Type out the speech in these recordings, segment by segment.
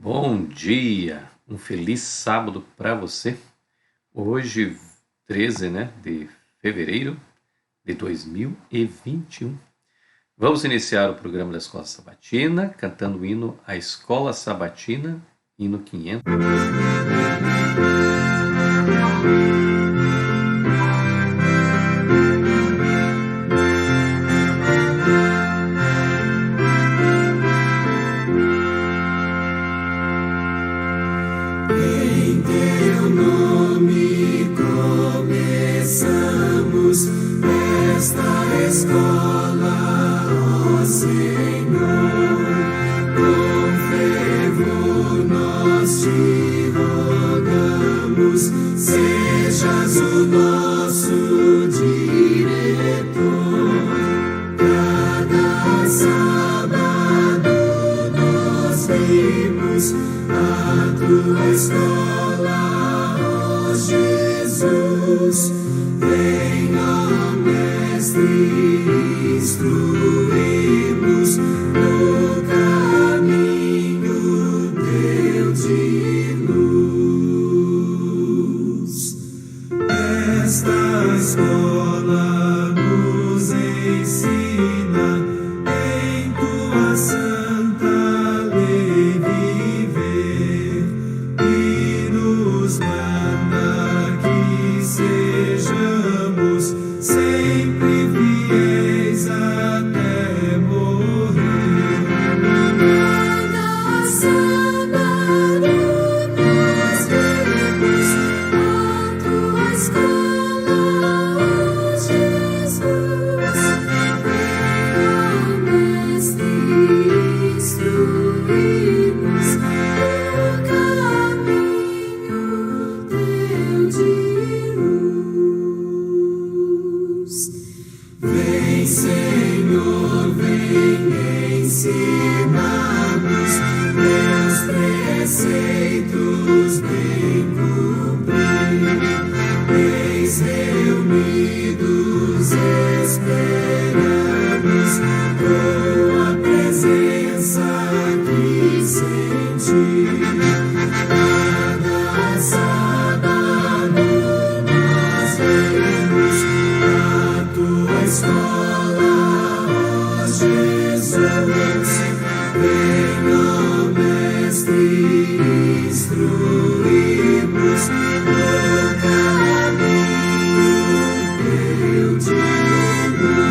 Bom dia, um feliz sábado para você. Hoje, 13, de fevereiro de 2021. Vamos iniciar o programa da Escola Sabatina, cantando o hino A Escola Sabatina, hino 500. Em teu nome começamos esta escola, ó Senhor. Com fervor nós te rogamos, sejas o nosso diretor. Cada sábado nós vimos a tua escola, ó Jesus. Vem, ó Mestre, instruí-nos no caminho teu de luz. Esta escola nos ensina em tua santa lei viver e nos manda que sejamos sempre fiéis até morrer. Cada sábado nós vemos a tua escola, ó Jesus. Vem, ó Mestre, instruí-nos no caminho teu de luz. Vem, Senhor, vem ensinar-nos teus preceitos bem cumprir. Eis reunidos esperamos com a presença que sentir. Cada sábado nós vemos a tua escola, ó Jesus. Vem, ó Mestre, instruí-nos no caminho teu de luz.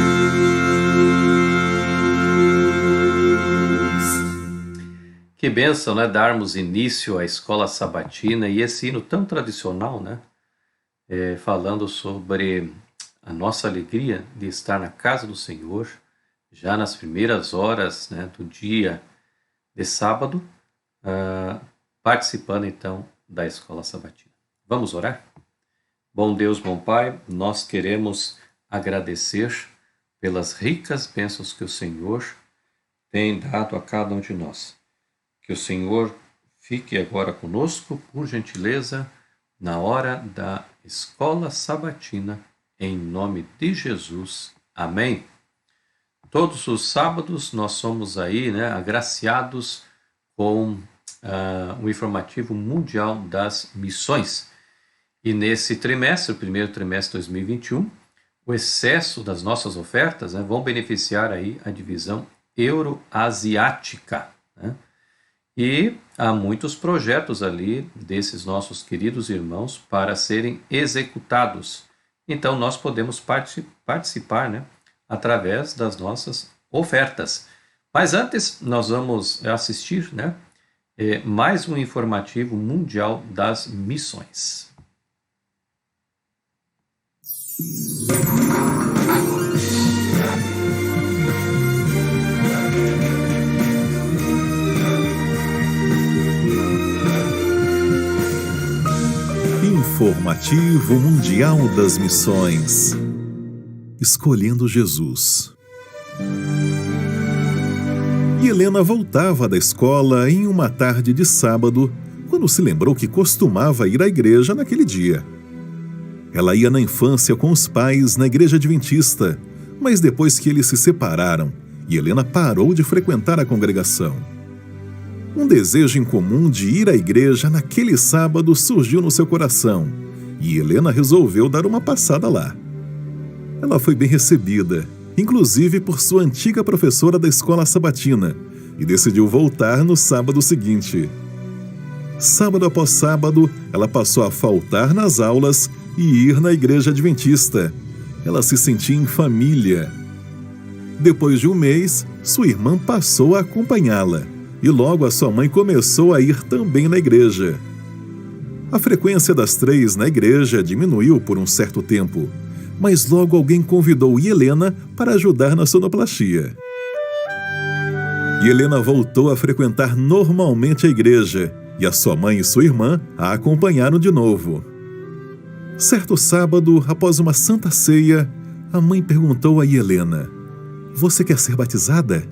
Que bênção, darmos início à Escola Sabatina e esse hino tão tradicional, falando sobre a nossa alegria de estar na casa do Senhor, já nas primeiras horas, do dia de sábado, participando então da Escola Sabatina. Vamos orar? Bom Deus, bom Pai, nós queremos agradecer pelas ricas bênçãos que o Senhor tem dado a cada um de nós. Que o Senhor fique agora conosco, por gentileza, na hora da Escola Sabatina, em nome de Jesus. Amém. Todos os sábados nós somos aí, agraciados com o informativo mundial das missões. E nesse trimestre, o primeiro trimestre de 2021, o excesso das nossas ofertas vão beneficiar aí a divisão euroasiática. E há muitos projetos ali desses nossos queridos irmãos para serem executados. Então nós podemos participar através das nossas ofertas. Mas antes nós vamos assistir mais um informativo mundial das missões. Informativo Mundial das Missões. Escolhendo Jesus. E Helena voltava da escola em uma tarde de sábado, quando se lembrou que costumava ir à igreja naquele dia. Ela ia na infância com os pais na igreja adventista, mas depois que eles se separaram, e Helena parou de frequentar a congregação. Um desejo incomum de ir à igreja naquele sábado surgiu no seu coração e Helena resolveu dar uma passada lá. Ela foi bem recebida, inclusive por sua antiga professora da escola sabatina, e decidiu voltar no sábado seguinte. Sábado após sábado, ela passou a faltar nas aulas e ir na igreja adventista. Ela se sentia em família. Depois de um mês, sua irmã passou a acompanhá-la, e logo a sua mãe começou a ir também na igreja. A frequência das três na igreja diminuiu por um certo tempo, mas logo alguém convidou Helena para ajudar na sonoplastia. E Helena voltou a frequentar normalmente a igreja, e a sua mãe e sua irmã a acompanharam de novo. Certo sábado, após uma santa ceia, a mãe perguntou a Helena: "Você quer ser batizada?"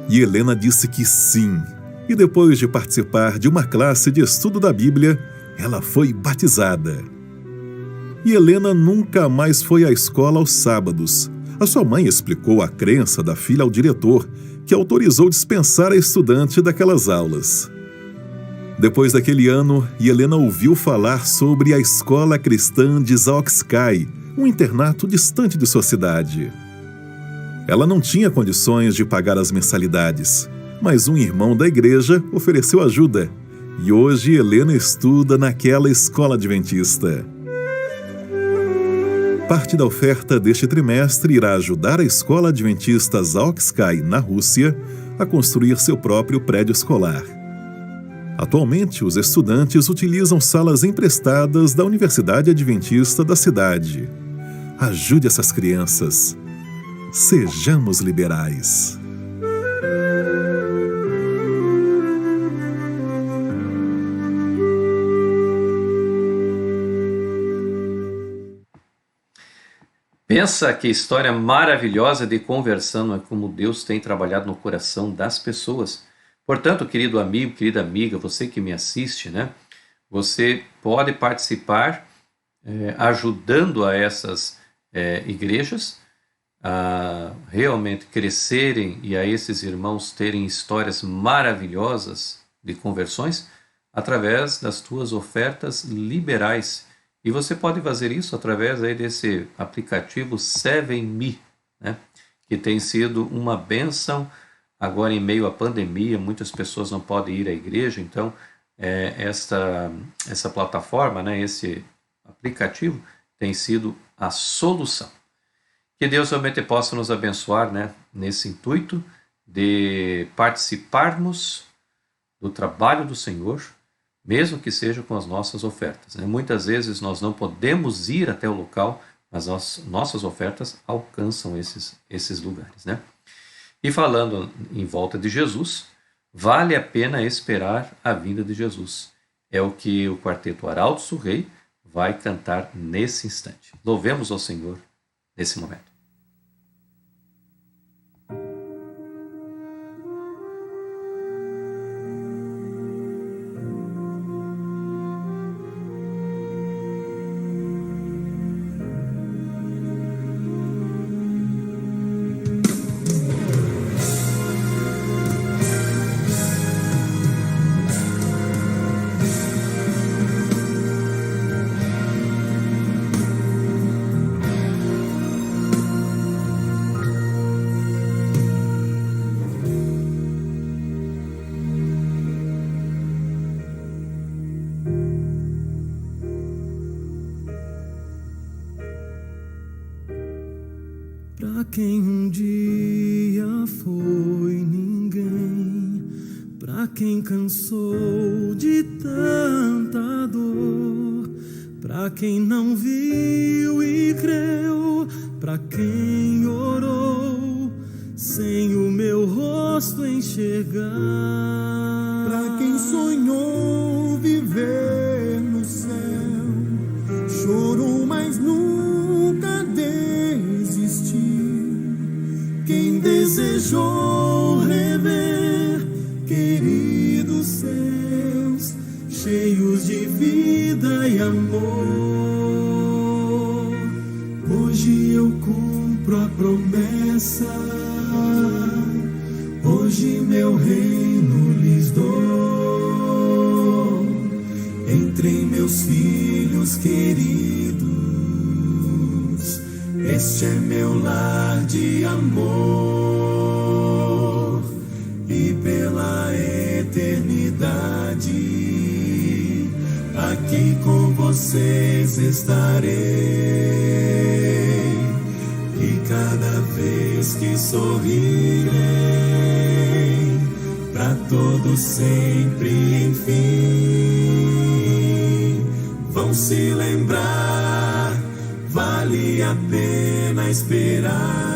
E Helena disse que sim, e depois de participar de uma classe de estudo da Bíblia, ela foi batizada. E Helena nunca mais foi à escola aos sábados. A sua mãe explicou a crença da filha ao diretor, que autorizou dispensar a estudante daquelas aulas. Depois daquele ano, Helena ouviu falar sobre a escola cristã de Zaoxcai, um internato distante de sua cidade. Ela não tinha condições de pagar as mensalidades, mas um irmão da igreja ofereceu ajuda, e hoje Helena estuda naquela escola adventista. Parte da oferta deste trimestre irá ajudar a escola adventista Zaoxcai, na Rússia, a construir seu próprio prédio escolar. Atualmente, os estudantes utilizam salas emprestadas da Universidade Adventista da cidade. Ajude essas crianças. Sejamos liberais. Pensa que história maravilhosa de conversão é como Deus tem trabalhado no coração das pessoas. Portanto, querido amigo, querida amiga, você que me assiste, né? Você pode participar ajudando a essas igrejas a realmente crescerem e a esses irmãos terem histórias maravilhosas de conversões através das tuas ofertas liberais. E você pode fazer isso através aí desse aplicativo 7Me, né? Que tem sido uma bênção agora em meio à pandemia. Muitas pessoas não podem ir à igreja, então essa plataforma, né, esse aplicativo tem sido a solução. Que Deus realmente possa nos abençoar, né, nesse intuito de participarmos do trabalho do Senhor, mesmo que seja com as nossas ofertas, né? Muitas vezes nós não podemos ir até o local, mas nossas ofertas alcançam esses lugares, né? E falando em volta de Jesus, vale a pena esperar a vinda de Jesus. É o que o quarteto Arautos do Rei vai cantar nesse instante. Louvemos ao Senhor nesse momento. Pra quem um dia foi ninguém, pra quem cansou de tanta dor, pra quem não viu e creu, pra quem orou sem o meu rosto enxergar, pra quem sonhou viver no céu, chorou, mas nunca desistiu. Quem desejou rever queridos céus, cheios de vida e amor, hoje eu cumpro a promessa, hoje meu reino lhes dou. entre meus filhos queridos. Este é meu lar de amor, e pela eternidade aqui com vocês estarei. E cada vez que sorrirei, pra todos sempre, enfim, vão se lembrar, vale a pena esperar.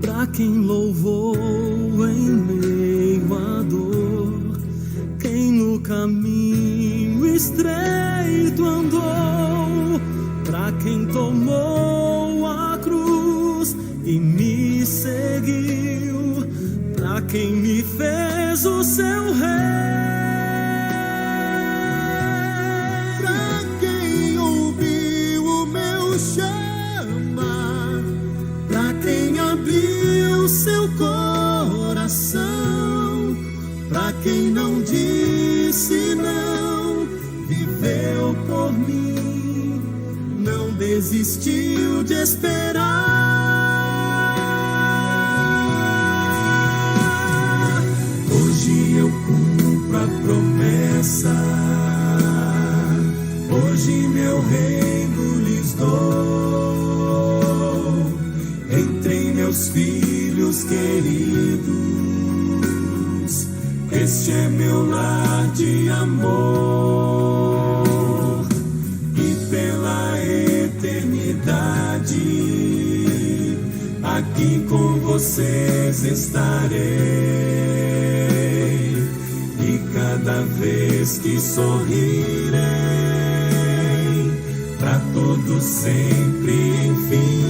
Pra quem louvou em meio à dor, quem no caminho estreito andou, pra quem tomou a cruz e me seguiu, pra quem me fez o seu rei. Seu coração, pra quem não disse não, viveu por mim, não desistiu de esperar. Hoje eu cumpro a promessa, hoje meu reino lhes dou, entre meus filhos queridos, este é meu lar de amor, e pela eternidade aqui com vocês estarei. E cada vez que sorrirei, pra todos sempre, enfim,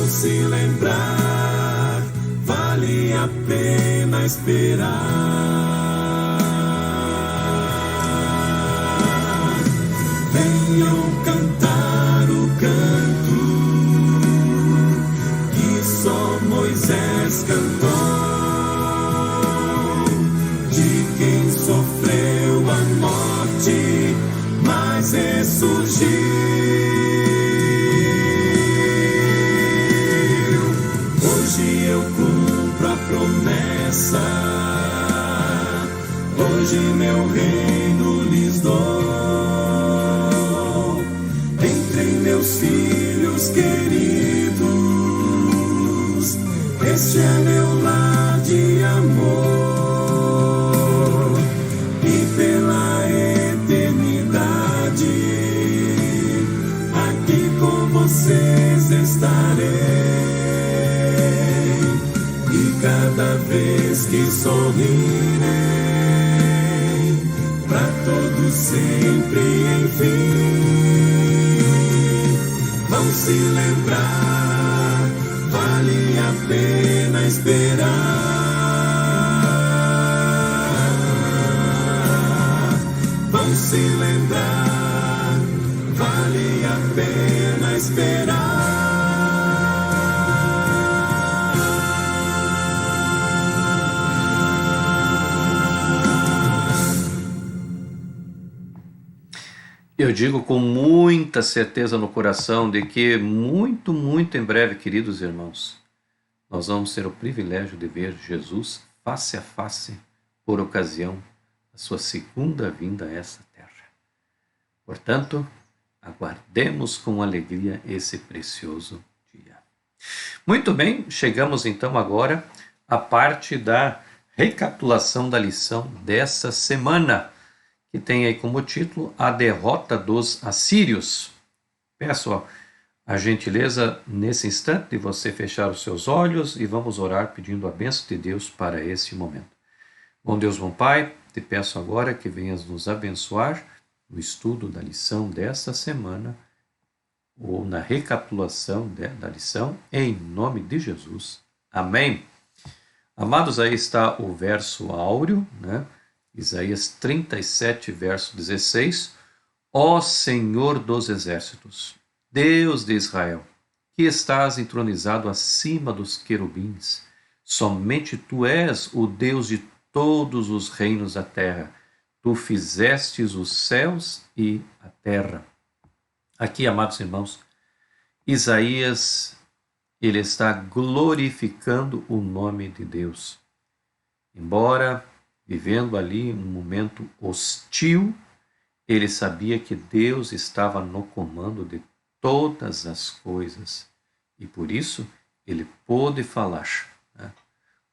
se lembrar, vale a pena esperar. Venham cantar o canto que só Moisés cantou, de quem sofreu a morte, mas ressurgiu. Hoje meu reino lhes dou, entre meus filhos queridos, este é meu lar de amor, e pela eternidade aqui com vocês estarei. Cada vez que sorrirei, pra todos sempre, enfim, vão se lembrar, vale a pena esperar. Vão se lembrar, vale a pena esperar. Eu digo com muita certeza no coração de que muito, muito em breve, queridos irmãos, nós vamos ter o privilégio de ver Jesus face a face por ocasião da sua segunda vinda a essa terra. Portanto, aguardemos com alegria esse precioso dia. Muito bem, chegamos então agora à parte da recapitulação da lição dessa semana, que tem aí como título A Derrota dos Assírios. Peço a gentileza nesse instante de você fechar os seus olhos e vamos orar pedindo a bênção de Deus para esse momento. Bom Deus, bom Pai, te peço agora que venhas nos abençoar no estudo da lição dessa semana ou na recapitulação da lição, em nome de Jesus. Amém. Amados, aí está o verso áureo, né? Isaías 37, verso 16. Ó Senhor dos exércitos, Deus de Israel, que estás entronizado acima dos querubins. Somente tu és o Deus de todos os reinos da terra. Tu fizestes os céus e a terra. Aqui, amados irmãos, Isaías, ele está glorificando o nome de Deus. Embora vivendo ali um momento hostil, ele sabia que Deus estava no comando de todas as coisas. E por isso ele pôde falar, né,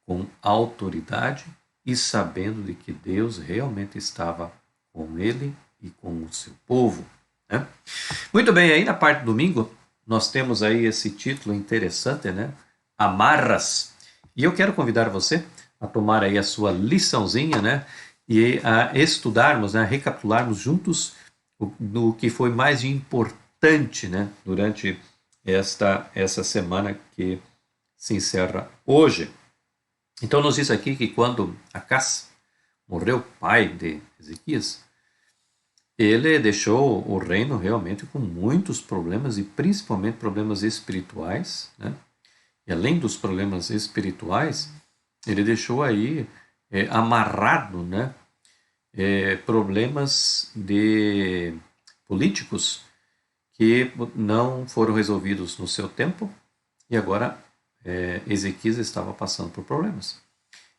com autoridade e sabendo de que Deus realmente estava com ele e com o seu povo. Né? Muito bem, aí na parte do domingo nós temos aí esse título interessante, né? Amarras. E eu quero convidar você a tomar aí a sua liçãozinha, né? E a estudarmos, né? A recapitularmos juntos o que foi mais importante, né? Durante essa semana que se encerra hoje. Então nos diz aqui que quando Acás morreu, pai de Ezequias, ele deixou o reino realmente com muitos problemas e principalmente problemas espirituais, né? E além dos problemas espirituais, ele deixou aí amarrado, né? Problemas de políticos que não foram resolvidos no seu tempo e agora Ezequias estava passando por problemas.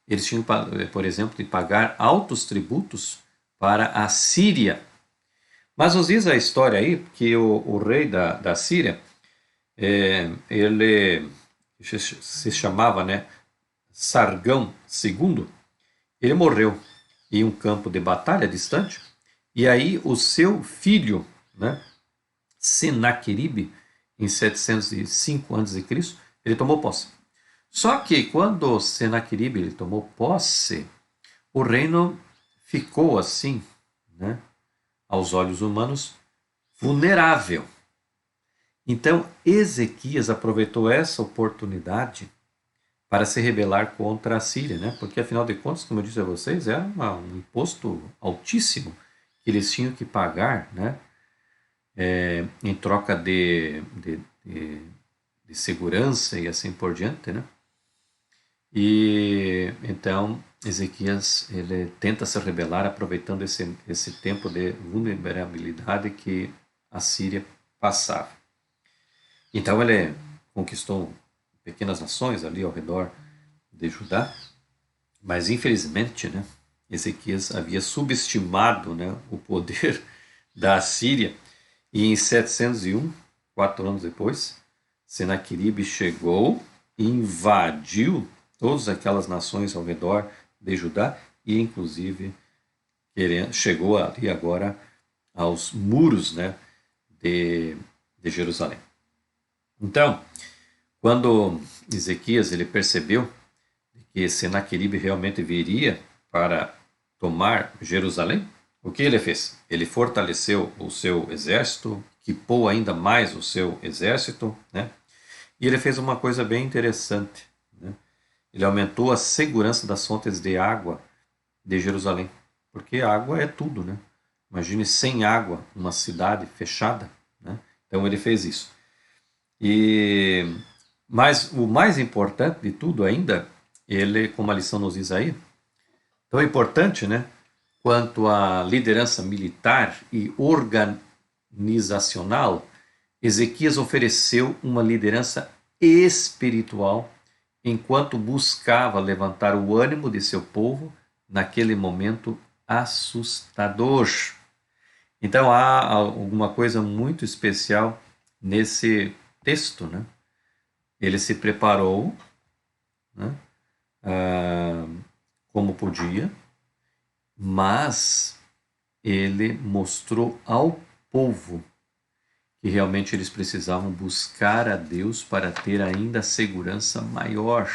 Eles tinham, por exemplo, de pagar altos tributos para a Síria. Mas nos diz a história aí que o rei da Síria, ele se chamava, né, Sargão II, ele morreu em um campo de batalha distante, e aí o seu filho, né, Senaqueribe, em 705 a.C., ele tomou posse. Só que quando Senaqueribe ele tomou posse, o reino ficou assim, né, aos olhos humanos, vulnerável. Então, Ezequias aproveitou essa oportunidade para se rebelar contra a Síria, né? Porque, afinal de contas, como eu disse a vocês, era um imposto altíssimo que eles tinham que pagar, né? Em troca de segurança e assim por diante, né? E então Ezequias ele tenta se rebelar aproveitando esse tempo de vulnerabilidade que a Síria passava. Então ele conquistou pequenas nações ali ao redor de Judá, mas infelizmente, né, Ezequias havia subestimado, né, o poder da Síria e em 701, 4 anos depois, Senaqueribe chegou e invadiu todas aquelas nações ao redor de Judá e inclusive chegou ali agora aos muros, né, de Jerusalém. Então, quando Ezequias ele percebeu que Senaqueribe realmente viria para tomar Jerusalém, o que ele fez? Ele fortaleceu o seu exército, equipou ainda mais o seu exército, né? E ele fez uma coisa bem interessante, né? Ele aumentou a segurança das fontes de água de Jerusalém, porque água é tudo, né? Imagine sem água, uma cidade fechada, né? Então ele fez isso. Mas o mais importante de tudo ainda, ele, como a lição nos diz aí, tão importante, né, quanto à liderança militar e organizacional, Ezequias ofereceu uma liderança espiritual enquanto buscava levantar o ânimo de seu povo naquele momento assustador. Então há alguma coisa muito especial nesse texto, né? Ele se preparou, né, como podia, mas ele mostrou ao povo que realmente eles precisavam buscar a Deus para ter ainda segurança maior.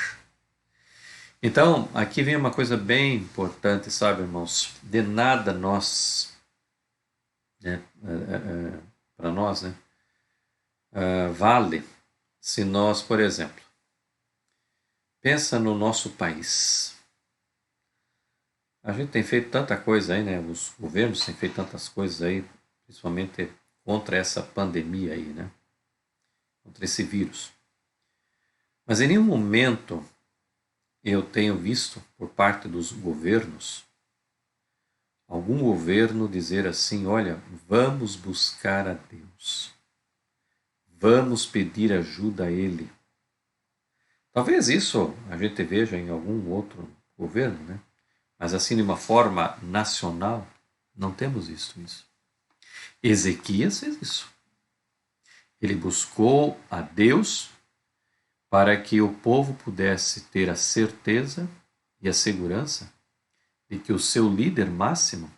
Então, aqui vem uma coisa bem importante, sabe, irmãos? De nada nós, né, para nós, né, vale se nós, por exemplo, pensa no nosso país. A gente tem feito tanta coisa aí, né? Os governos têm feito tantas coisas aí, principalmente contra essa pandemia aí, né? contra esse vírus. Mas em nenhum momento eu tenho visto por parte dos governos algum governo dizer assim: olha, vamos buscar a Deus, vamos pedir ajuda a Ele. Talvez isso a gente veja em algum outro governo, né? Mas assim, de uma forma nacional, não temos visto isso. Ezequias fez isso. Ele buscou a Deus para que o povo pudesse ter a certeza e a segurança de que o seu líder máximo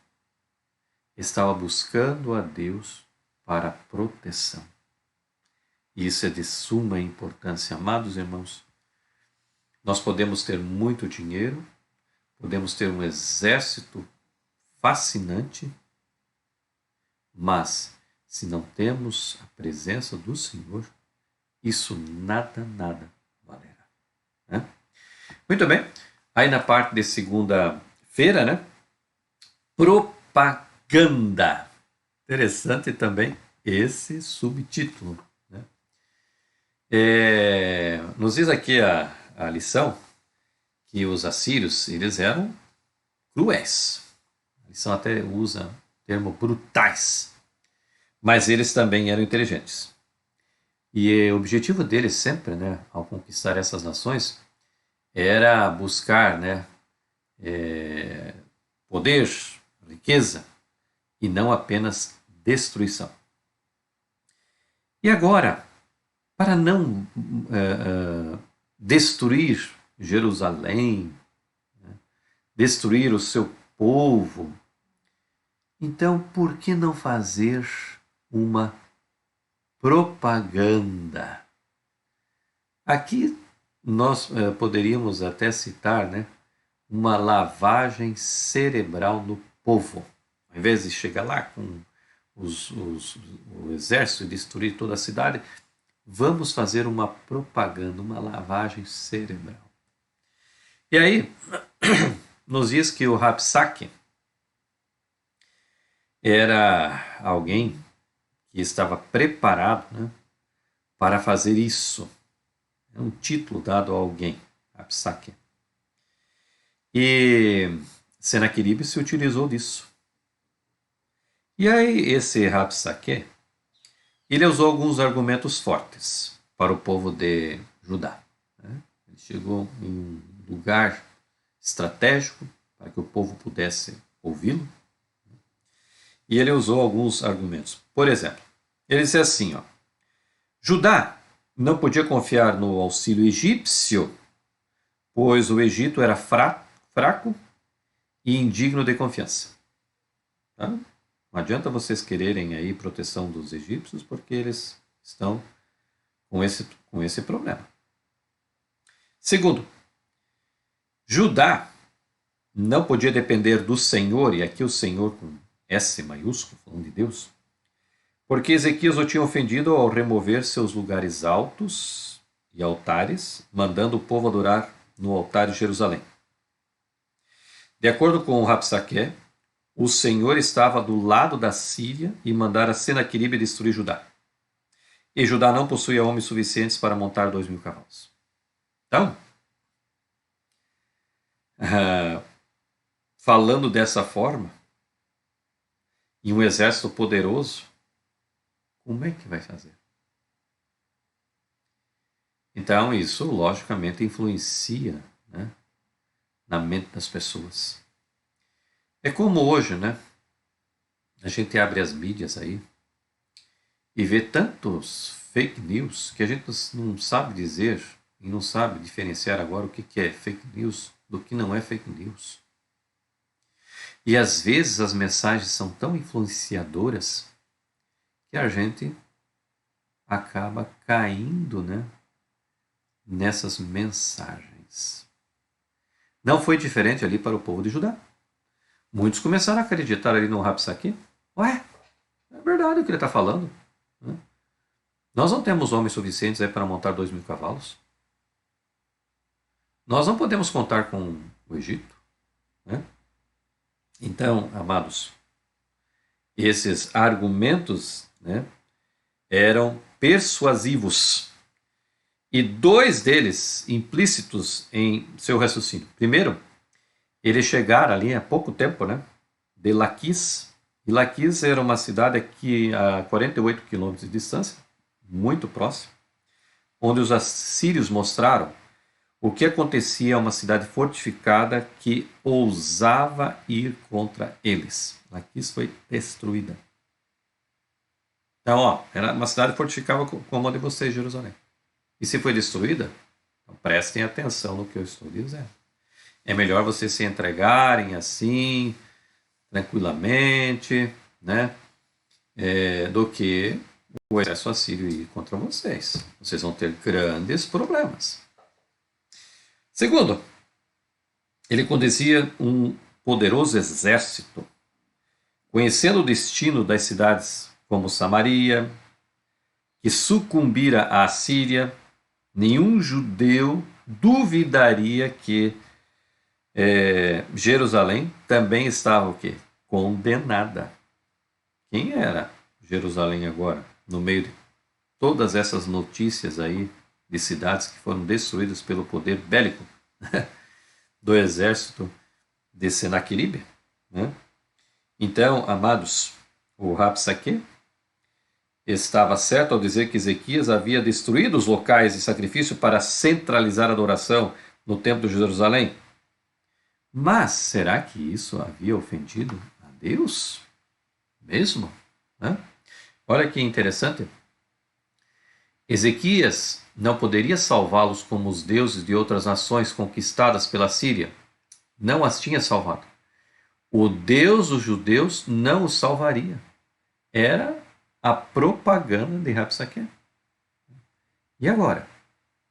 estava buscando a Deus para proteção. E isso é de suma importância. Amados irmãos, nós podemos ter muito dinheiro, podemos ter um exército fascinante, mas se não temos a presença do Senhor, isso nada valerá. Né? Muito bem. Aí na parte de segunda-feira, né? Propaganda. Interessante também esse subtítulo. Né? Nos diz aqui a lição que os assírios, eles eram cruéis. A lição até usa o termo brutais. Mas eles também eram inteligentes. E o objetivo deles sempre, né, ao conquistar essas nações, era buscar, né, poder, riqueza, e não apenas destruição. E agora, para não destruir Jerusalém, né, destruir o seu povo, então por que não fazer uma propaganda? Aqui nós poderíamos até citar, né, uma lavagem cerebral no povo. Ao invés de chegar lá com o exército e destruir toda a cidade, vamos fazer uma propaganda, uma lavagem cerebral. E aí, nos diz que o Rabsaque era alguém que estava preparado, né, para fazer isso. É um título dado a alguém, Rabsaque. E Senaqueribe se utilizou disso. E aí esse Rabsaque, ele usou alguns argumentos fortes para o povo de Judá. Né? Ele chegou em um lugar estratégico para que o povo pudesse ouvi-lo. E ele usou alguns argumentos. Por exemplo, ele disse assim, Judá não podia confiar no auxílio egípcio, pois o Egito era fraco e indigno de confiança. Tá? Não adianta vocês quererem aí proteção dos egípcios, porque eles estão com esse problema. Segundo, Judá não podia depender do Senhor, e aqui o Senhor com S maiúsculo, falando de Deus, porque Ezequias o tinha ofendido ao remover seus lugares altos e altares, mandando o povo adorar no altar de Jerusalém. De acordo com o Rabsaque, o Senhor estava do lado da Síria e mandara Senaqueribe destruir Judá. E Judá não possuía homens suficientes para montar 2.000 cavalos. Então, falando dessa forma, e um exército poderoso, como é que vai fazer? Então, isso logicamente influencia, né, na mente das pessoas. É como hoje, né? A gente abre as mídias aí e vê tantos fake news que a gente não sabe dizer e não sabe diferenciar agora o que é fake news do que não é fake news. E às vezes as mensagens são tão influenciadoras que a gente acaba caindo, né, nessas mensagens. Não foi diferente ali para o povo de Judá. Muitos começaram a acreditar ali no Rabsaque. Ué, é verdade o que ele está falando. Né? Nós não temos homens suficientes aí para montar 2.000 cavalos. Nós não podemos contar com o Egito. Né? Então, amados, esses argumentos, né, eram persuasivos. E dois deles implícitos em seu raciocínio. Primeiro, eles chegaram ali há pouco tempo, né, de Laquis. E Laquis era uma cidade aqui a 48 quilômetros de distância, muito próximo, onde os assírios mostraram o que acontecia a uma cidade fortificada que ousava ir contra eles. Laquis foi destruída. Então, era uma cidade fortificada como a de vocês, Jerusalém. E se foi destruída, então prestem atenção no que eu estou dizendo. É melhor vocês se entregarem assim, tranquilamente, né? Do que o exército assírio ir contra vocês. Vocês vão ter grandes problemas. Segundo, ele conduzia um poderoso exército, conhecendo o destino das cidades como Samaria, que sucumbira à Síria. Nenhum judeu duvidaria que Jerusalém também estava o quê? Condenada. Quem era Jerusalém agora? No meio de todas essas notícias aí de cidades que foram destruídas pelo poder bélico do exército de Senaqueribe, né? Então, amados, o Rabsaque estava certo ao dizer que Ezequias havia destruído os locais de sacrifício para centralizar a adoração no templo de Jerusalém. Mas será que isso havia ofendido a Deus mesmo? Né? Olha que interessante. Ezequias não poderia salvá-los como os deuses de outras nações conquistadas pela Síria. Não as tinha salvado. O Deus dos judeus não os salvaria. Era a propaganda de Rabsaque. E agora,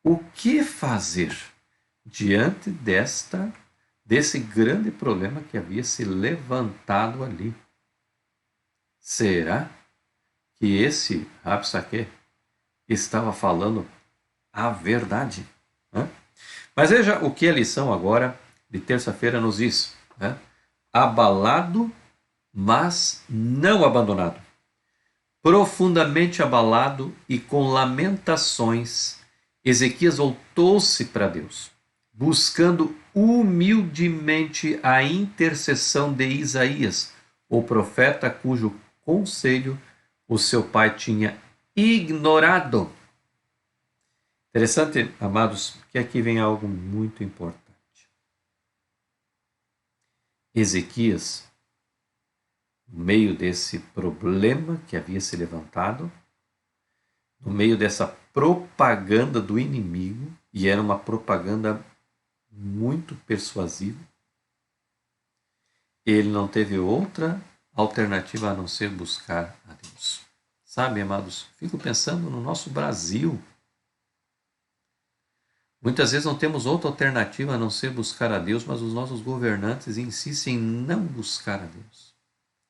o que fazer diante desse grande problema que havia se levantado ali? Será que esse Rabsaque estava falando a verdade? Mas veja o que a lição agora de terça-feira nos diz. Abalado, mas não abandonado. Profundamente abalado e com lamentações, Ezequias voltou-se para Deus, buscando humildemente a intercessão de Isaías, o profeta cujo conselho o seu pai tinha ignorado. Interessante, amados, que aqui vem algo muito importante. Ezequias, no meio desse problema que havia se levantado, no meio dessa propaganda do inimigo, e era uma propaganda muito persuasiva, ele não teve outra alternativa a não ser buscar a Deus. Sabe, amados, fico pensando no nosso Brasil. Muitas vezes não temos outra alternativa a não ser buscar a Deus, mas os nossos governantes insistem em não buscar a Deus.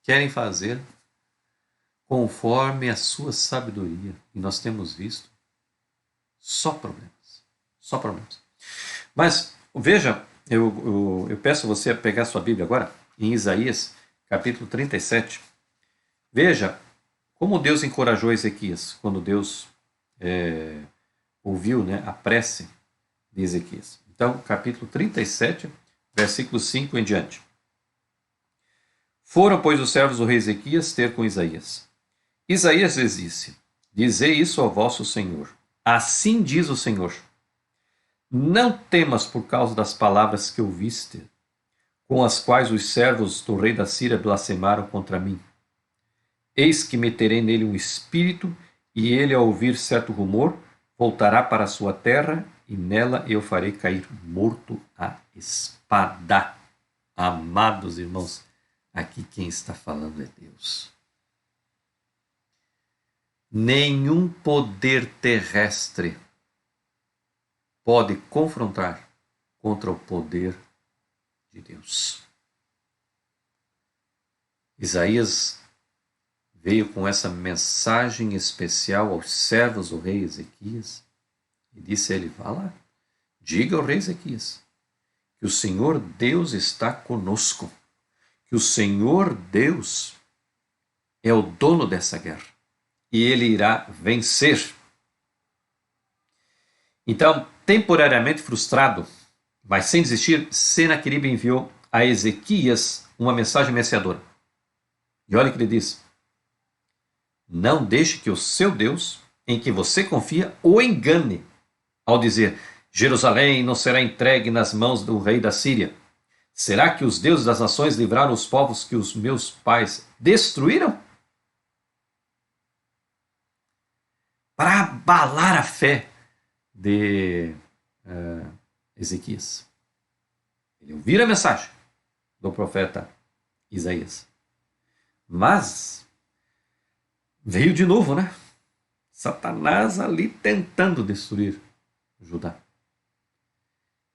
Querem fazer conforme a sua sabedoria. E nós temos visto só problemas. Só problemas. Mas, veja, eu peço você a pegar sua Bíblia agora, em Isaías, capítulo 37. Veja como Deus encorajou Ezequias, quando Deus ouviu, né, a prece de Ezequias. Então, capítulo 37, versículo 5 em diante. Foram, pois, os servos do rei Ezequias ter com Isaías. Isaías lhes disse: Dizei isso ao vosso Senhor. Assim diz o Senhor: Não temas por causa das palavras que ouviste, com as quais os servos do rei da Síria blasfemaram contra mim. Eis que meterei nele um espírito, e ele, ao ouvir certo rumor, voltará para a sua terra, e nela eu farei cair morto a espada. Amados irmãos, aqui quem está falando é Deus. Nenhum poder terrestre pode confrontar contra o poder de Deus. Isaías veio com essa mensagem especial aos servos do rei Ezequias e disse a ele: vá lá, diga ao rei Ezequias que o Senhor Deus está conosco, que o Senhor Deus é o dono dessa guerra e ele irá vencer. Então, temporariamente frustrado, mas sem desistir, Senaqueribe enviou a Ezequias uma mensagem ameaçadora. E olha o que ele diz: não deixe que o seu Deus, em que você confia, o engane, ao dizer: Jerusalém não será entregue nas mãos do rei da Síria. Será que os deuses das nações livraram os povos que os meus pais destruíram? Para abalar a fé de Ezequias. Ele ouviu a mensagem do profeta Isaías. Mas veio de novo, né? Satanás ali tentando destruir Judá.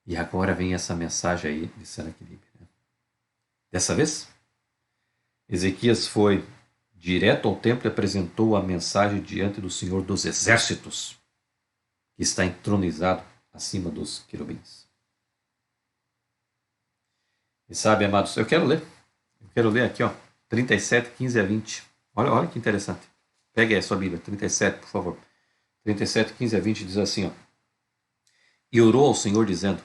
E agora vem essa mensagem aí de Senaqueribe. Né? Dessa vez, Ezequias foi direto ao templo e apresentou a mensagem diante do Senhor dos Exércitos, que está entronizado acima dos querubins. E sabe, amados, eu quero ler aqui, ó, 37, 15 a 20. Olha que interessante. Pegue aí a sua Bíblia, 37, por favor. 37, 15 a 20 diz assim, ó. E orou ao Senhor dizendo: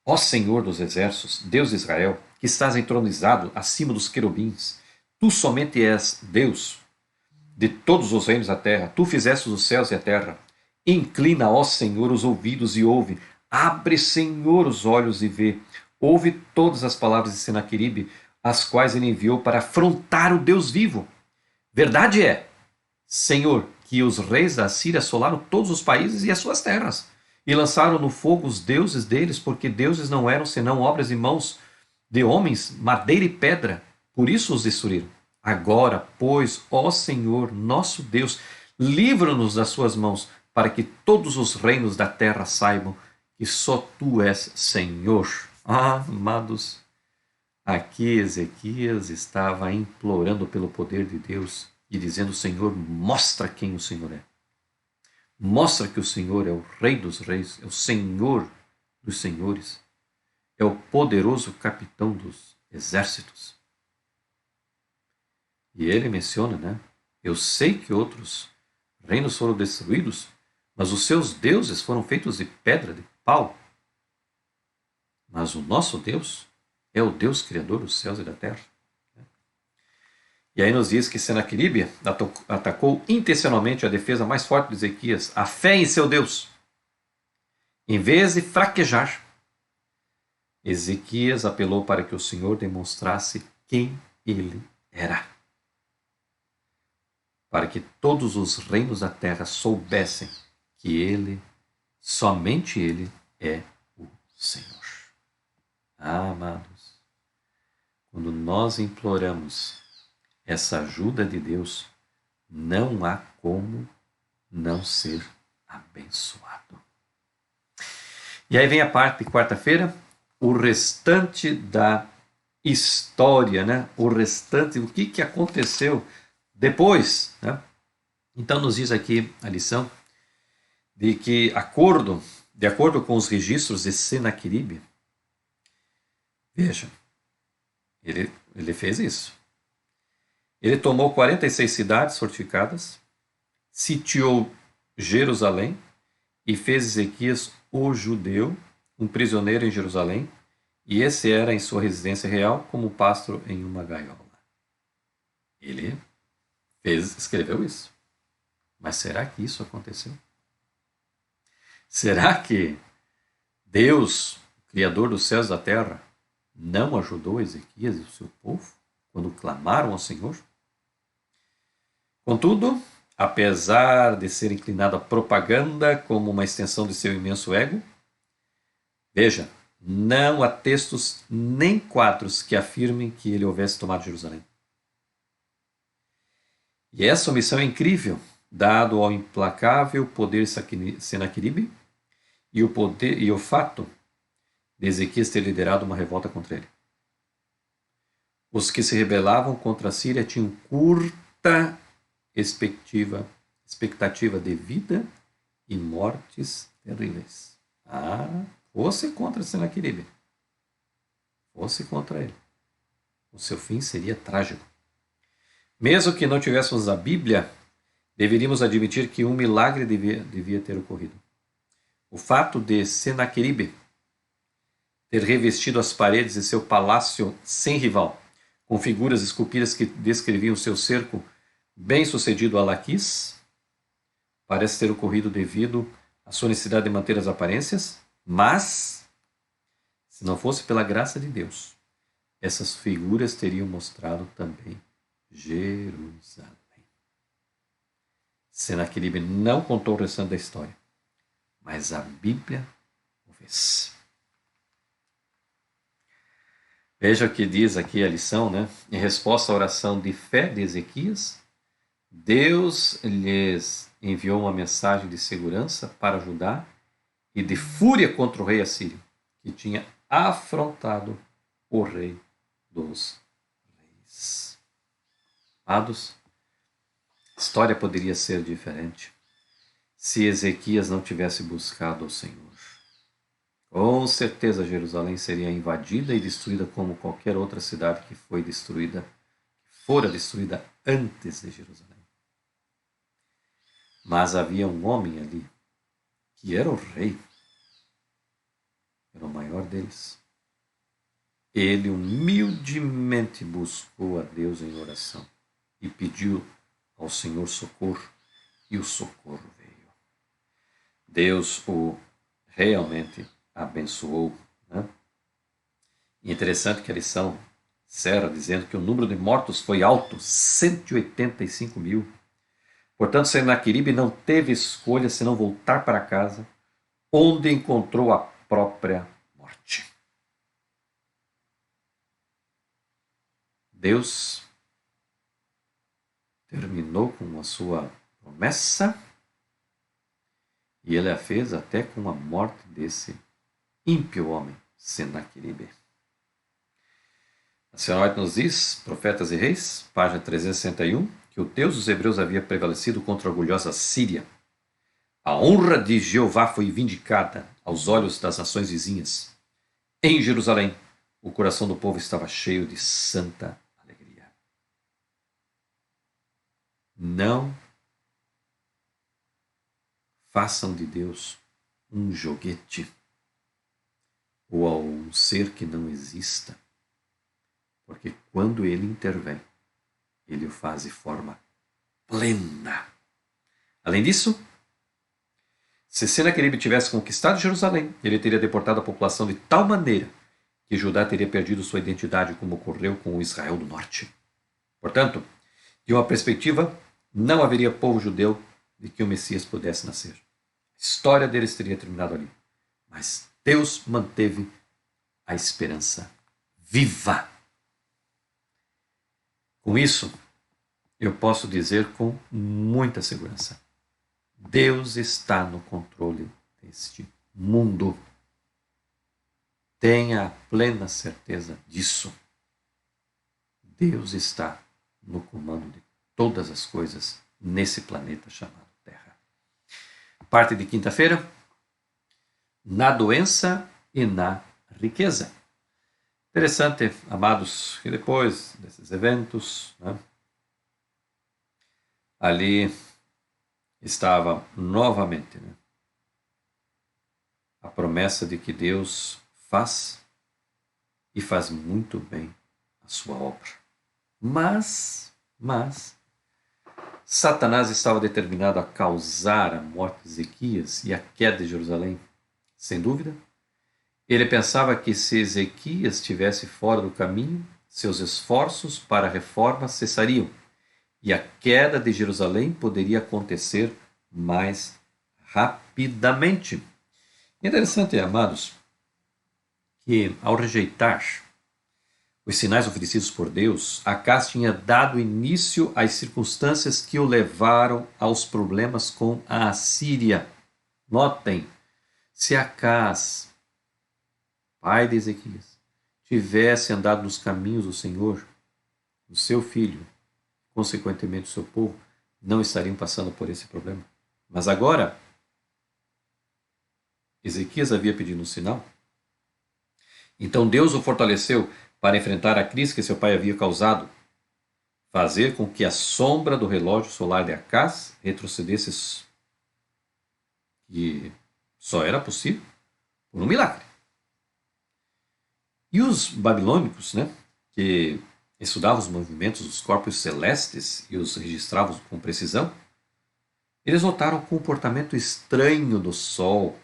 ó Senhor dos exércitos, Deus de Israel, que estás entronizado acima dos querubins, tu somente és Deus de todos os reinos da terra. Tu fizeste os céus e a terra. Inclina, ó Senhor, os ouvidos e ouve. Abre, Senhor, os olhos e vê. Ouve todas as palavras de Senaqueribe, as quais ele enviou para afrontar o Deus vivo. Verdade é, Senhor, que os reis da Síria assolaram todos os países e as suas terras, e lançaram no fogo os deuses deles, porque deuses não eram senão obras de mãos de homens, madeira e pedra. Por isso os destruíram. Agora, pois, ó Senhor, nosso Deus, livra-nos das suas mãos, para que todos os reinos da terra saibam que só tu és Senhor. Ah, amados, aqui Ezequias estava implorando pelo poder de Deus e dizendo: Senhor, mostra quem o Senhor é. Mostra que o Senhor é o Rei dos Reis, é o Senhor dos Senhores, é o poderoso capitão dos exércitos. E ele menciona, né? Eu sei que outros reinos foram destruídos, mas os seus deuses foram feitos de pedra, de pau. Mas o nosso Deus é o Deus criador dos céus e da terra. E aí nos diz que Senaqueribe atacou intencionalmente a defesa mais forte de Ezequias, a fé em seu Deus. Em vez de fraquejar, Ezequias apelou para que o Senhor demonstrasse quem ele era, para que todos os reinos da terra soubessem que ele, somente ele, é o Senhor. Ah, amados, quando nós imploramos essa ajuda de Deus, não há como não ser abençoado. E aí vem a parte de quarta-feira, o restante da história, né? O restante, o que aconteceu depois, né? Então nos diz aqui a lição de que, de acordo com os registros de Senaqueribe, veja, ele fez isso. Ele tomou 46 cidades fortificadas, sitiou Jerusalém e fez Ezequias, o judeu, um prisioneiro em Jerusalém, e esse era em sua residência real como pasto em uma gaiola. Ele escreveu isso. Mas será que isso aconteceu? Será que Deus, Criador dos céus e da terra, não ajudou Ezequias e o seu povo quando clamaram ao Senhor? Contudo, apesar de ser inclinado à propaganda como uma extensão de seu imenso ego, veja, não há textos nem quadros que afirmem que ele houvesse tomado Jerusalém. E essa omissão é incrível, dado ao implacável poder de Senaqueribe e o fato de Ezequias ter liderado uma revolta contra ele. Os que se rebelavam contra a Síria tinham curta expectativa de vida e mortes terríveis. Fosse contra Senaqueribe, fosse contra ele, o seu fim seria trágico. Mesmo que não tivéssemos a Bíblia, deveríamos admitir que um milagre devia ter ocorrido. O fato de Senaqueribe ter revestido as paredes de seu palácio sem rival, com figuras esculpidas que descreviam seu cerco bem-sucedido a Laquis, parece ter ocorrido devido à sua necessidade de manter as aparências, mas, se não fosse pela graça de Deus, essas figuras teriam mostrado também Jerusalém. Senaqueribe não contou o restante da história, mas a Bíblia o fez. Veja o que diz aqui a lição, né? Em resposta à oração de fé de Ezequias, Deus lhes enviou uma mensagem de segurança para Judá e de fúria contra o rei assírio, que tinha afrontado o rei dos reis. Amados, a história poderia ser diferente se Ezequias não tivesse buscado o Senhor. Com certeza Jerusalém seria invadida e destruída como qualquer outra cidade que fora destruída antes de Jerusalém. Mas havia um homem ali que era o rei, era o maior deles. Ele humildemente buscou a Deus em oração e pediu ao Senhor socorro, e o socorro veio. Deus o realmente abençoou. Né? E interessante que a lição encerra dizendo que o número de mortos foi alto, 185 mil. Portanto, Senaqueribe não teve escolha senão voltar para casa, onde encontrou a própria morte. Deus terminou com a sua promessa e ele a fez até com a morte desse ímpio homem, Senaqueribe. A Senhora White nos diz, Profetas e Reis, página 361, que o Deus dos Hebreus havia prevalecido contra a orgulhosa Síria. A honra de Jeová foi vindicada aos olhos das nações vizinhas. Em Jerusalém, o coração do povo estava cheio de santa alegria. Não façam de Deus um joguete ou um ser que não exista, porque quando ele intervém, ele o faz de forma plena. Além disso, se Senaqueribe tivesse conquistado Jerusalém, ele teria deportado a população de tal maneira que Judá teria perdido sua identidade, como ocorreu com o Israel do Norte. Portanto, de uma perspectiva, não haveria povo judeu de que o Messias pudesse nascer. A história deles teria terminado ali. Mas Deus manteve a esperança viva. Com isso, eu posso dizer com muita segurança: Deus está no controle deste mundo. Tenha a plena certeza disso. Deus está no comando de todas as coisas nesse planeta chamado Terra. Parte de quinta-feira, na doença e na riqueza. Interessante, amados, que depois desses eventos, né, ali estava novamente, né, a promessa de que Deus faz e faz muito bem a sua obra. Mas Satanás estava determinado a causar a morte de Ezequias e a queda de Jerusalém. Sem dúvida, ele pensava que se Ezequias estivesse fora do caminho, seus esforços para a reforma cessariam e a queda de Jerusalém poderia acontecer mais rapidamente. Interessante, amados, que ao rejeitar os sinais oferecidos por Deus, Acás tinha dado início às circunstâncias que o levaram aos problemas com a Assíria. Notem, se Acás, pai de Ezequias, tivesse andado nos caminhos do Senhor, o seu filho, consequentemente o seu povo, não estariam passando por esse problema. Mas agora, Ezequias havia pedido um sinal. Então Deus o fortaleceu para enfrentar a crise que seu pai havia causado, fazer com que a sombra do relógio solar de Acaz retrocedesse, e só era possível por um milagre. E os babilônicos, né, que estudavam os movimentos dos corpos celestes e os registravam com precisão, eles notaram o comportamento estranho do Sol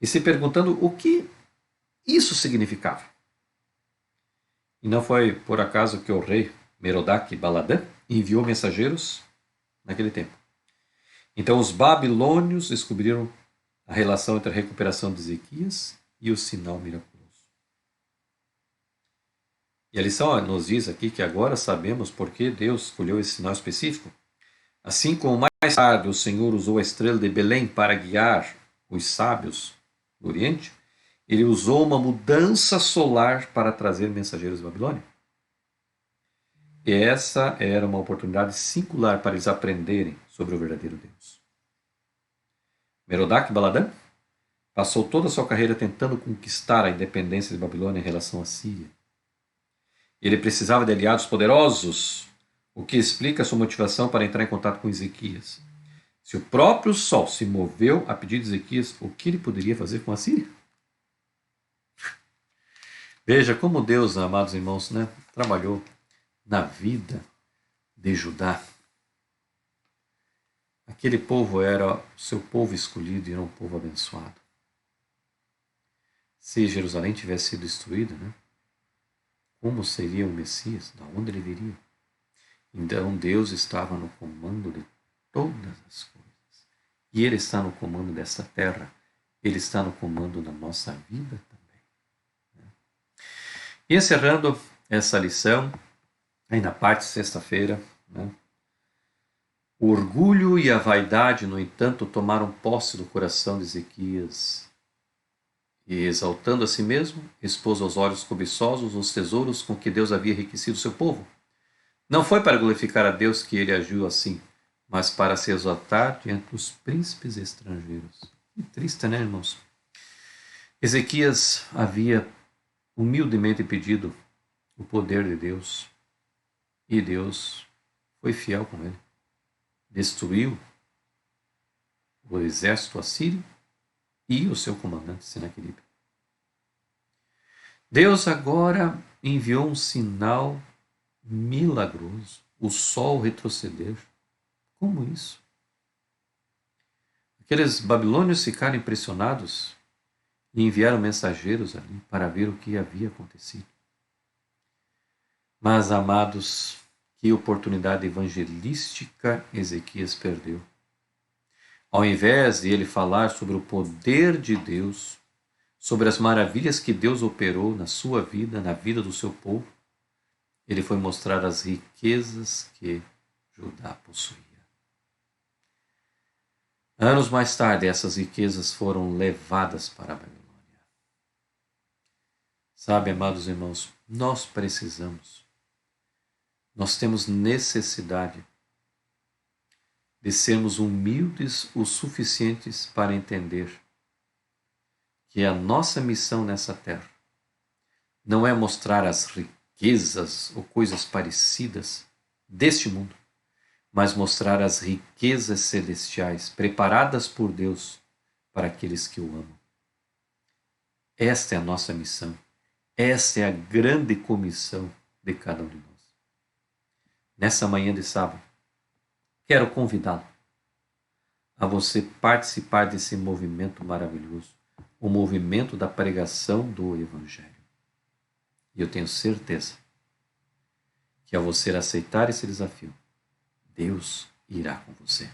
e se perguntando o que isso significava. E não foi por acaso que o rei Merodach-Baladã enviou mensageiros naquele tempo. Então os babilônios descobriram a relação entre a recuperação de Ezequias e o sinal miraculoso. E a lição nos diz aqui que agora sabemos por que Deus escolheu esse sinal específico. Assim como mais tarde o Senhor usou a estrela de Belém para guiar os sábios do Oriente, ele usou uma mudança solar para trazer mensageiros da Babilônia. E essa era uma oportunidade singular para eles aprenderem sobre o verdadeiro Deus. Merodach-Baladã passou toda a sua carreira tentando conquistar a independência de Babilônia em relação à Síria. Ele precisava de aliados poderosos, o que explica a sua motivação para entrar em contato com Ezequias. Se o próprio Sol se moveu a pedido de Ezequias, o que ele poderia fazer com a Síria? Veja como Deus, amados irmãos, né, trabalhou na vida de Judá. Aquele povo era o seu povo escolhido e era um povo abençoado. Se Jerusalém tivesse sido destruída, né, como seria o Messias? De onde ele viria? Então Deus estava no comando de todas as coisas. E Ele está no comando dessa terra. Ele está no comando da nossa vida também. E encerrando essa lição, aí na parte de sexta-feira, né, o orgulho e a vaidade, no entanto, tomaram posse do coração de Ezequias. E, exaltando a si mesmo, expôs aos olhos cobiçosos os tesouros com que Deus havia enriquecido o seu povo. Não foi para glorificar a Deus que ele agiu assim, mas para se exaltar diante dos príncipes estrangeiros. Que triste, né, irmãos? Ezequias havia humildemente pedido o poder de Deus, e Deus foi fiel com ele. Destruiu o exército assírio e o seu comandante Senaqueribe. Deus agora enviou um sinal milagroso, o sol retroceder. Como isso? Aqueles babilônios ficaram impressionados e enviaram mensageiros ali para ver o que havia acontecido. Mas, amados, que oportunidade evangelística Ezequias perdeu. Ao invés de ele falar sobre o poder de Deus, sobre as maravilhas que Deus operou na sua vida, na vida do seu povo, ele foi mostrar as riquezas que Judá possuía. Anos mais tarde, essas riquezas foram levadas para a Babilônia. Sabe, amados irmãos, nós temos necessidade de sermos humildes o suficientes para entender que a nossa missão nessa terra não é mostrar as riquezas ou coisas parecidas deste mundo, mas mostrar as riquezas celestiais preparadas por Deus para aqueles que o amam. Esta é a nossa missão. Esta é a grande comissão de cada um de nós. Nessa manhã de sábado, quero convidá-lo a você participar desse movimento maravilhoso, o movimento da pregação do Evangelho. E eu tenho certeza que ao você aceitar esse desafio, Deus irá com você.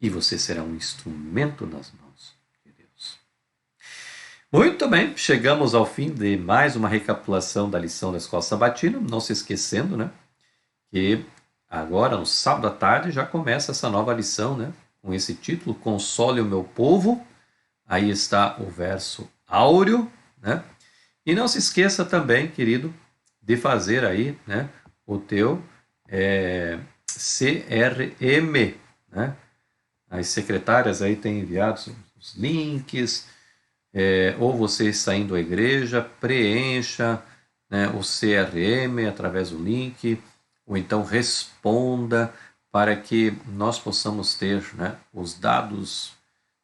E você será um instrumento nas mãos de Deus. Muito bem, chegamos ao fim de mais uma recapitulação da lição da Escola Sabatina. Não se esquecendo, né, que agora, no sábado à tarde, já começa essa nova lição, né, com esse título, Console o meu povo. Aí está o verso áureo, né? E não se esqueça também, querido, de fazer aí, né, o teu CRM, né? As secretárias aí têm enviado os links, ou você saindo da igreja, preencha, né, o CRM através do link, ou então responda para que nós possamos ter, né, os dados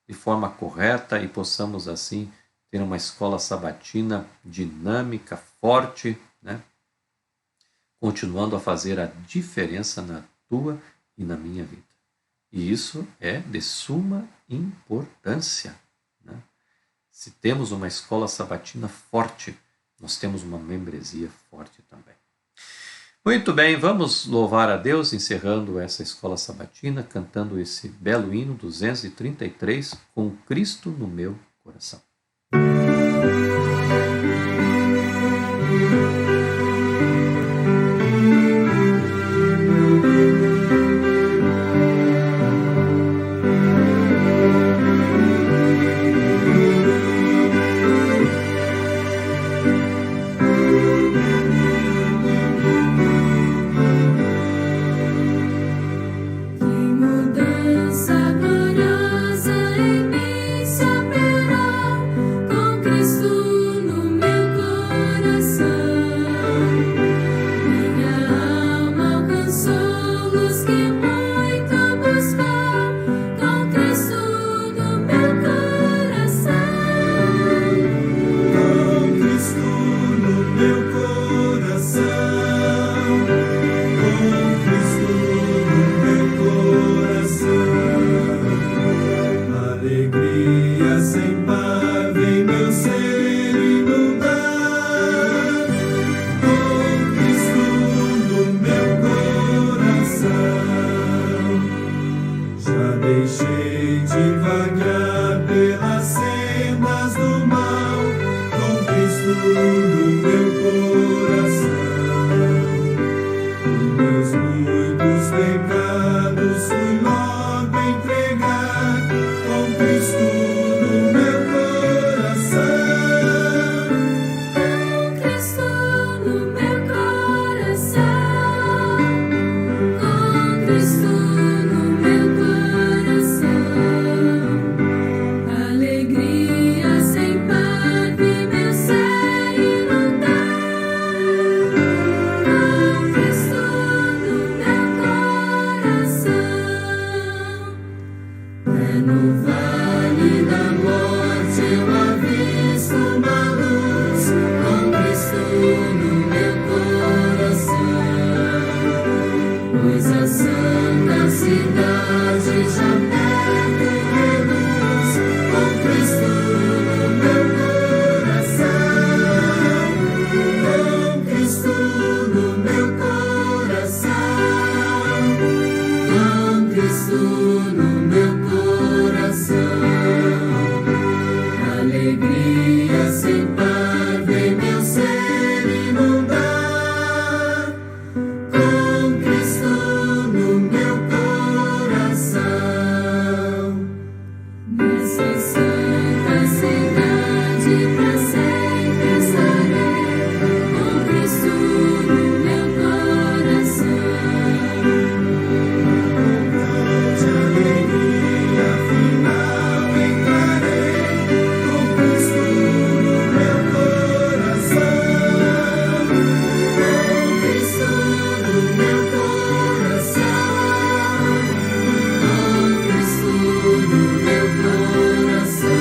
de forma correta e possamos assim ter uma escola sabatina dinâmica, forte, né, continuando a fazer a diferença na tua e na minha vida. E isso é de suma importância, né? Se temos uma escola sabatina forte, nós temos uma membresia forte também. Muito bem, vamos louvar a Deus, encerrando essa escola sabatina, cantando esse belo hino 233, com Cristo no meu coração. Deixei de vagar pelas sendas do mal, com Cristo no meu coração. E meus muitos pecados fui logo entregar, com Cristo no meu coração. Com Cristo no meu coração. Com Cristo no meu coração. Alegria sem par vem meu ser inundar, com Cristo no meu coração. Nessa santa cidade pra sempre estarei, com Cristo no meu coração. De alegria final entrarei, com Cristo no meu coração. Com Cristo no meu coração. Com Cristo no meu coração.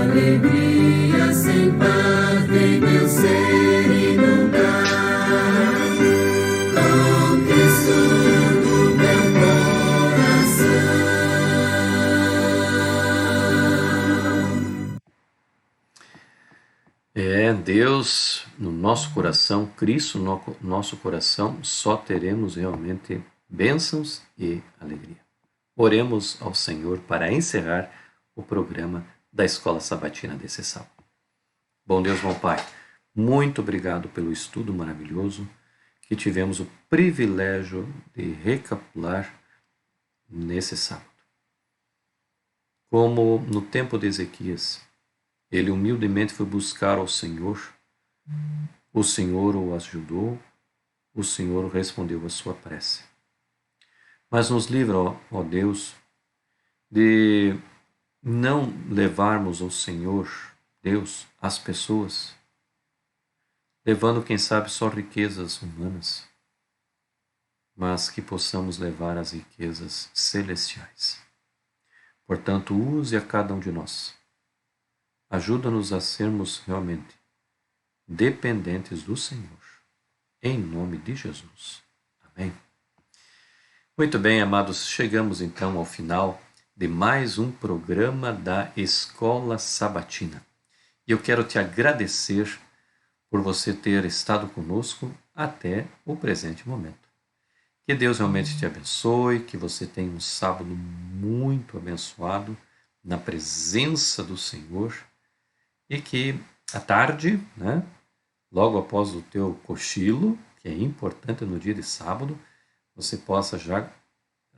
Alegria sem par vem meu ser inundar, com Cristo no meu coração. Deus no nosso coração, Cristo no nosso coração, só teremos realmente bênçãos e alegria. Oremos ao Senhor para encerrar o programa da Escola Sabatina desse sábado. Bom Deus, bom Pai, muito obrigado pelo estudo maravilhoso que tivemos o privilégio de recapitular nesse sábado. Como no tempo de Ezequias, ele humildemente foi buscar ao Senhor, o Senhor o ajudou, o Senhor respondeu a sua prece. Mas nos livra, ó Deus, de não levarmos ao Senhor, Deus, as pessoas, levando, quem sabe, só riquezas humanas, mas que possamos levar as riquezas celestiais. Portanto, use a cada um de nós. Ajuda-nos a sermos realmente dependentes do Senhor. Em nome de Jesus. Amém. Muito bem, amados, chegamos então ao final de mais um programa da Escola Sabatina. E eu quero te agradecer por você ter estado conosco até o presente momento. Que Deus realmente te abençoe, que você tenha um sábado muito abençoado na presença do Senhor e que à tarde, logo após o teu cochilo, que é importante no dia de sábado, você possa já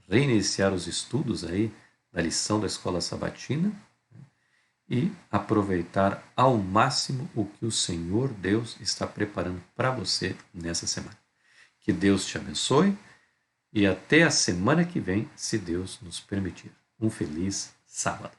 reiniciar os estudos aí da lição da Escola Sabatina e aproveitar ao máximo o que o Senhor Deus está preparando para você nessa semana. Que Deus te abençoe e até a semana que vem, se Deus nos permitir. Um feliz sábado.